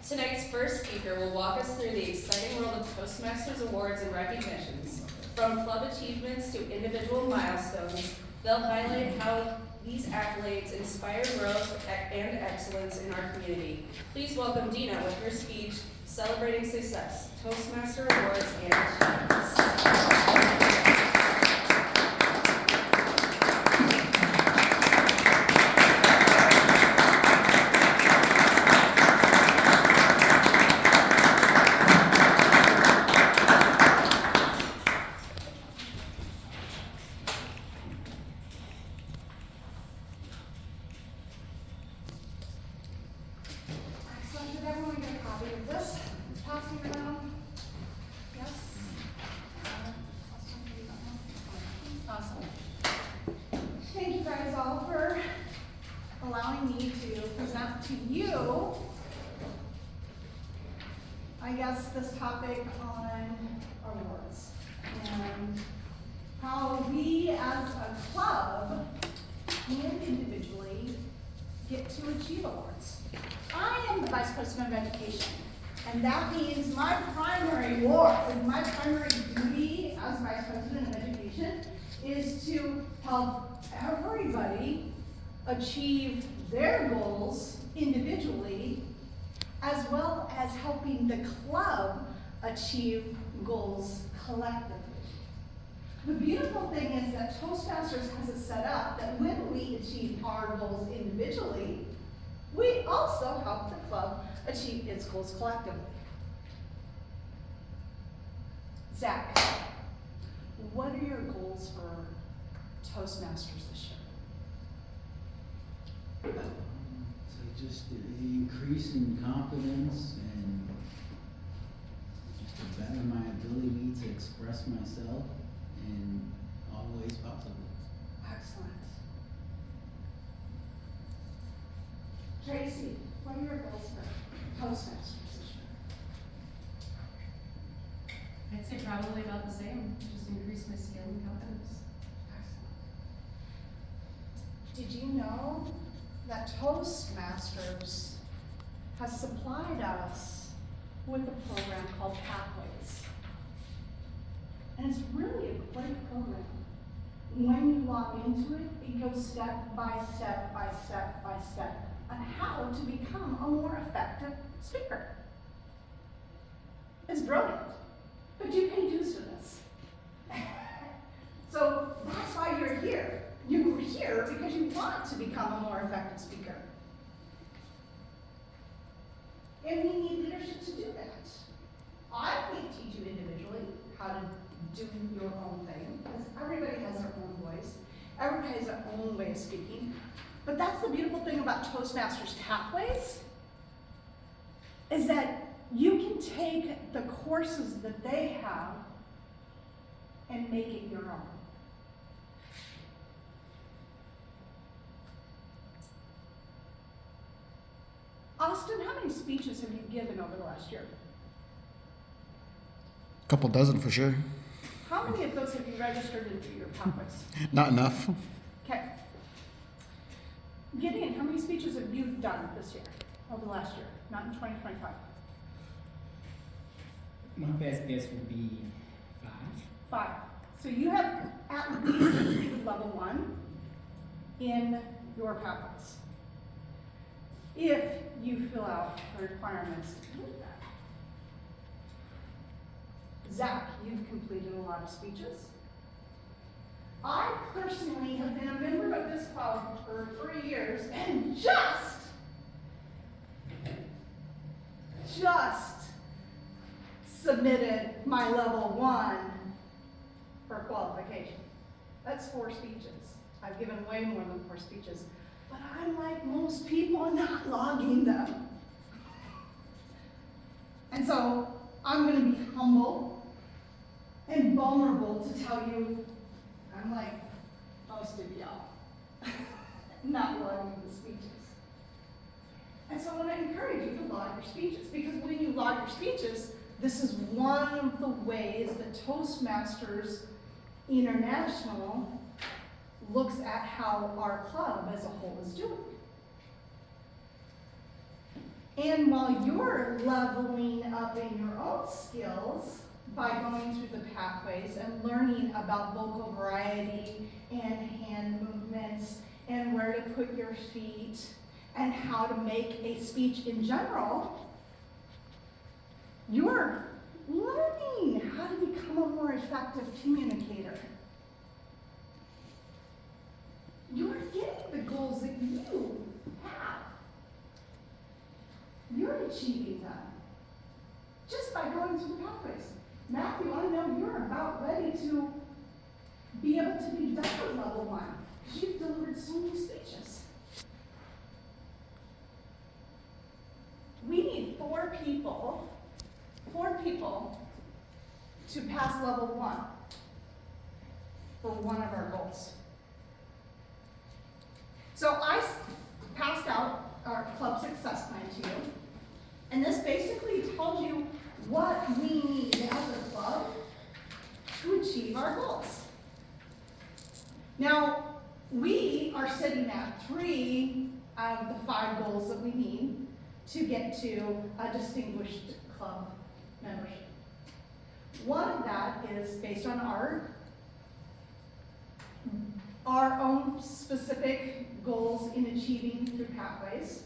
Tonight's first speaker will walk us through the exciting world of Toastmasters awards and recognitions. From club achievements to individual milestones, they'll highlight how these accolades inspire growth and excellence in our community. Please welcome Dina with her speech celebrating success, Toastmaster Awards and Achievements. This topic on awards and how we as a club and individually get to achieve awards. I am the Vice President of Education, and that means my primary duty as Vice President of Education is to help everybody achieve their goals individually, as well as helping the club achieve goals collectively. The beautiful thing is that Toastmasters has it set up that when we achieve our goals individually, we also help the club achieve its goals collectively. Zach, what are your goals for Toastmasters this year? So just increase in confidence and just to better my ability to express myself in all ways possible. Excellent. Tracy, what are your goals for Toastmasters this year? I'd say probably about the same, just increase my skill and confidence. Excellent. Did you know that Toastmasters has supplied us with a program called Pathways? And it's really a great program. When you log into it, it goes step by step by step by step on how to become a more effective speaker. It's brilliant, but you pay dues for this. So that's why you're here. You're here because you want to become a more effective speaker. And we need leadership to do that. I can't teach you individually how to do your own thing, because everybody has their own voice. Everybody has their own way of speaking. But that's the beautiful thing about Toastmasters Pathways, is that you can take the courses that they have and make it your own. Austin, how many speeches have you given over the last year? Couple dozen for sure. How many of those have you registered into your Pathways? Not enough. Okay. Gideon, how many speeches have you done this year, over the last year, not in 2025? My best guess would be 5. 5. So you have at least completed level 1 in your Pathways, if you fill out the requirements to do that. Zach, you've completed a lot of speeches. I personally have been a member of this club for 3 years and just submitted my level 1 for qualification. That's 4 speeches. I've given way more than 4 speeches, but I'm like most people, not logging them. And so I'm going to be humble and vulnerable to tell you I'm like most of y'all, not logging the speeches. And so I want to encourage you to log your speeches, because when you log your speeches, this is one of the ways that Toastmasters International looks at how our club as a whole is doing. And while you're leveling up in your own skills by going through the pathways and learning about vocal variety and hand movements and where to put your feet and how to make a speech in general, you're learning how to become a more effective communicator. You're getting the goals that you have. You're achieving them just by going through the pathways. Matthew, I know you're about ready to be able to be done with level 1 because you've delivered so many speeches. We need 4 people to pass level 1 for one of our goals. So I passed out our club success plan to you, and this basically tells you what we need as a club to achieve our goals. Now, we are sitting at 3 out of the 5 goals that we need to get to a distinguished club membership. One of that is based on our own specific goals in achieving through pathways.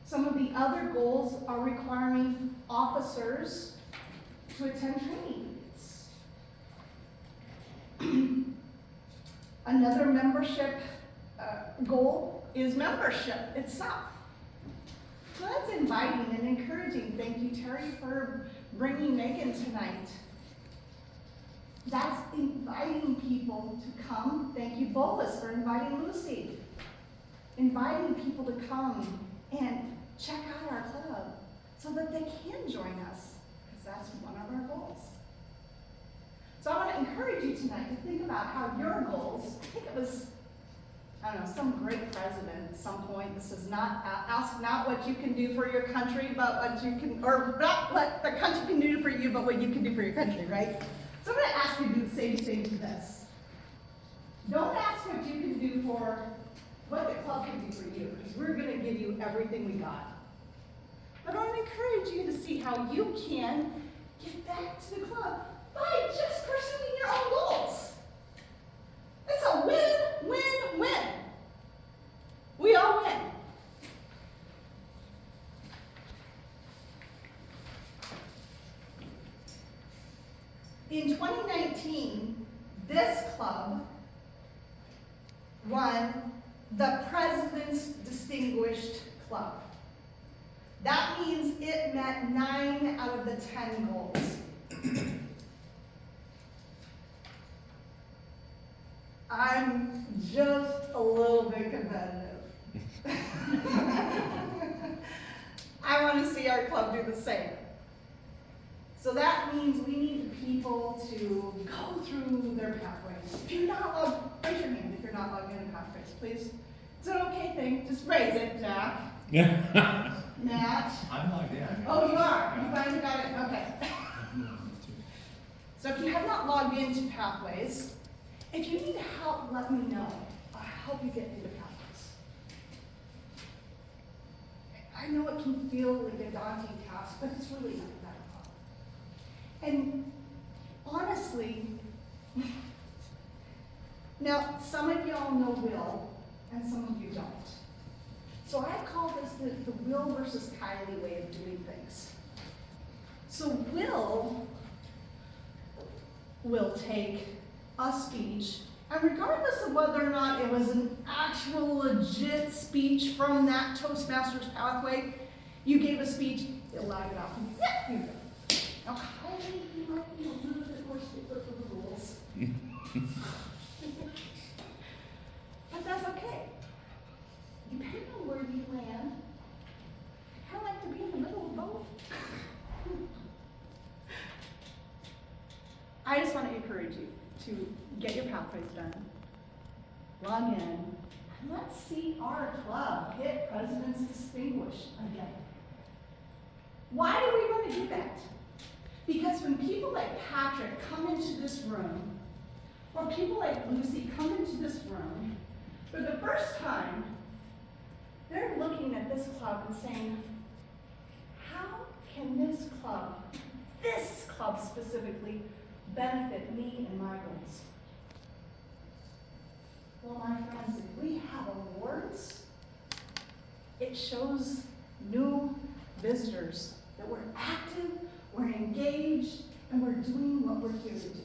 Some of the other goals are requiring officers to attend training meetings. Another membership goal is membership itself. So that's inviting and encouraging. Thank you, Terry, for bringing Megan tonight. That's inviting people to come. Thank you, Bolus, for inviting Lucy. Inviting people to come and check out our club so that they can join us, because that's one of our goals. So I want to encourage you tonight to think about how your goals, I think it was, I don't know, some great president at some point, this is not, ask not what you can do for your country, but what you can, or not what the country can do for you, but what you can do for your country, right? So I'm going to ask you to do the same thing to this. Don't ask what you can do for, what the club can do for you, because we're going to give you everything we got. But I want to encourage you to see how you can give back to the club by just pursuing your own goals. It's a win, win, win. We all win. In 2019, this club won the President's Distinguished Club. That means it met 9 out of the 10 goals. I'm just a little bit competitive. I want to see our club do the same. So that means we need people to go through their pathways. If you're not logged, raise your hand if you're not logged into pathways, please. It's an okay thing. Just raise it, Jack. Matt. I'm logged in. Oh, you are? You finally got it? Okay. So if you have not logged into Pathways, if you need help, let me know. I'll help you get into Pathways. I know it can feel like a daunting task, but it's really not that hard. And honestly, now some of y'all know Will, and some of you don't. So I call this the Will versus Kylie way of doing things. So Will take a speech, and regardless of whether or not it was an actual legit speech from that Toastmasters pathway, you gave a speech, he'll lag it off. Yeah, you go. Now Kylie, you might be a little bit more stickler for the rules. But that's okay. Depending on where you land, I kind of like to be in the middle of both. I just want to encourage you to get your pathways done, log in, and let's see our club hit President's Distinguished again. Why do we want to do that? Because when people like Patrick come into this room, or people like Lucy come into this room, for the first time, they're looking at this club and saying, can this club specifically, benefit me and my goals? Well, my friends, if we have awards, it shows new visitors that we're active, we're engaged, and we're doing what we're here to do.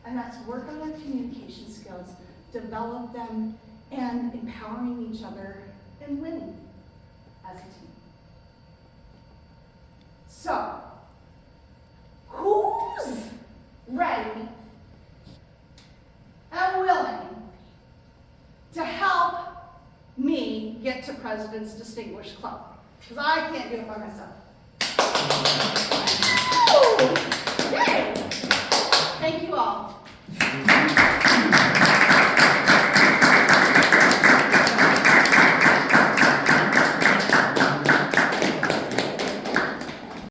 And that's work on our communication skills, develop them, and empowering each other and winning as a team. So, who's ready and willing to help me get to President's Distinguished Club? Because I can't do it by myself.